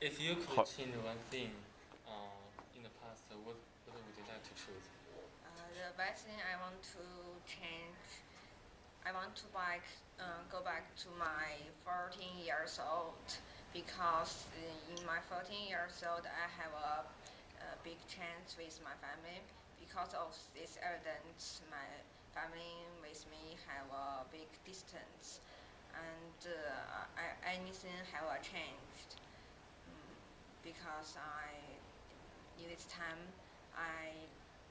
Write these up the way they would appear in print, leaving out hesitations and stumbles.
If you could change one thing in the past, what would you like to choose? The best thing I want to change, I want to go back to my 14 years old because in my 14 years old I have a big chance with my family. Because of this evidence, my family with me have a big distance, and anything have changed because in this time I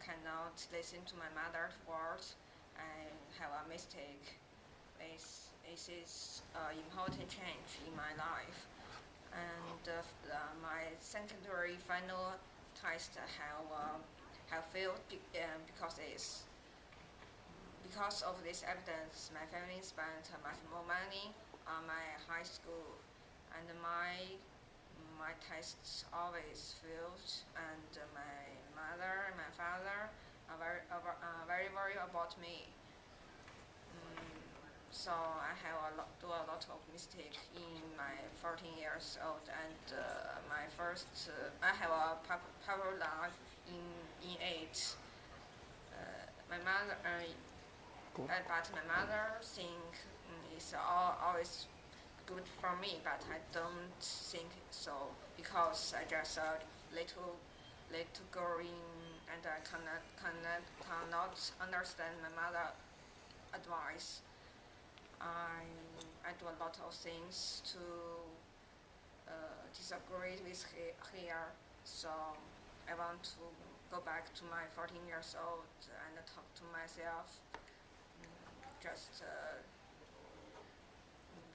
cannot listen to my mother's words. I have a mistake. It is an important change in my life. And my secondary final test have failed because of this evidence. My family spent much more money on my high school, and my tests always failed, and my mother and my father are very worried about me. So I have do a lot of mistakes in my 14 years old, and I have a popular in eight. My mother, but my mother think it's always good for me, but I don't think so because I just a little girl and I cannot understand my mother advice. I do a lot of things to disagree with her, so I want to go back to my 14 years old and talk to myself.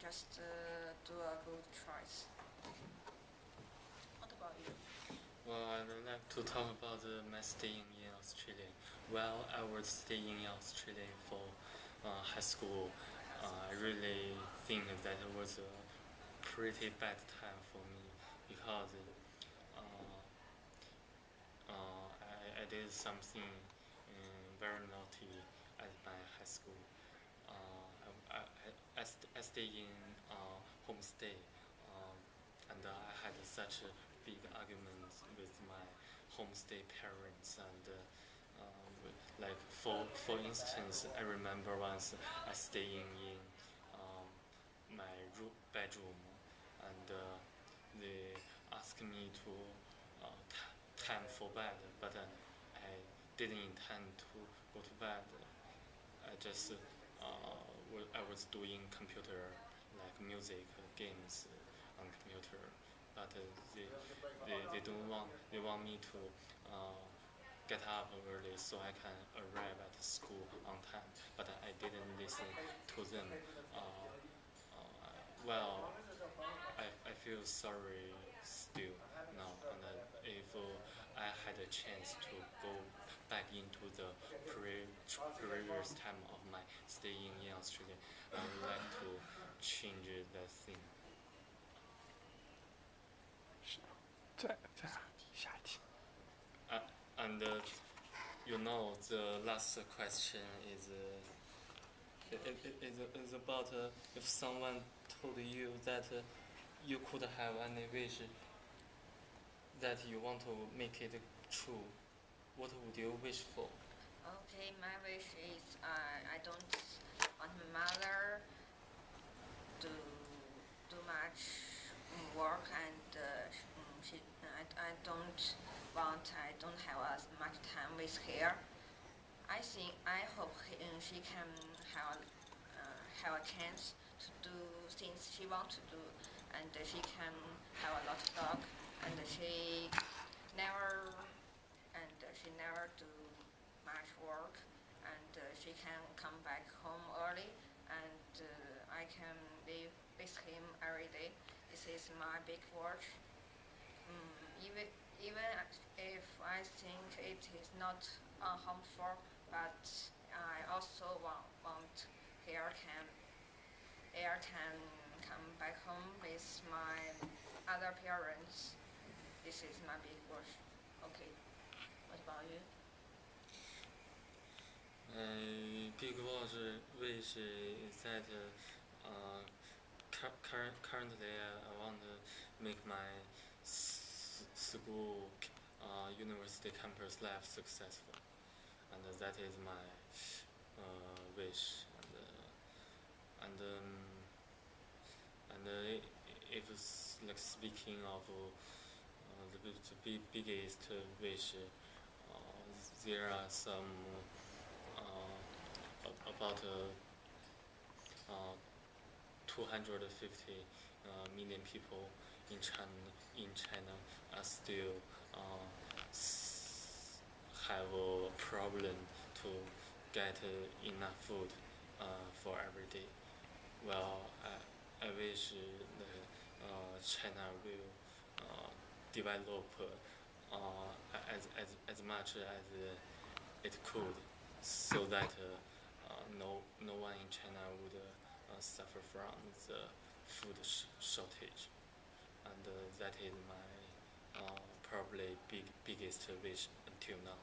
Just do a good choice. What about you? Well, I'd like to talk about my staying in Australia. While I was staying in Australia for high school, I really think that it was a pretty bad time for me because I did something very naughty at my high school. I stayed in homestay, and I had such a big argument with my homestay parents. And like for instance, I remember once I staying in my bedroom, and they asked me to time for bed, but I didn't intend to go to bed. I just I was doing computer like music games on computer, but they don't want they want me to get up early so I can arrive at school on time, but I didn't listen to them. Well, I feel sorry still now, and if I had a chance to go back into the previous time of my staying in Australia, I would like to change that thing. 再下一题。And the last question is is about if someone told you that you could have any wish that you want to make it true, what would you wish for? Okay, my wish is I don't want my mother to do much work, and I don't have as much time with her. I hope she can have a chance to do things she wants to do, and she can have a lot of dog, and never she never do much work, and she can come back home early, and I can live with him every day. This is my big wish. Even if I think it is not harmful, but I also want Air can come back home with my other parents. This is my big wish. Okay, what about you? Big wish is that currently I want to make my school, university campus life successful, and that is my wish. And if it's like speaking of the biggest wish, there are some about 250 million people in China are still uh, have a problem to get enough food for every day. Well, I wish China will develop as much as it could, so that no one in China would suffer from the food shortage, and that is my probably biggest wish until now.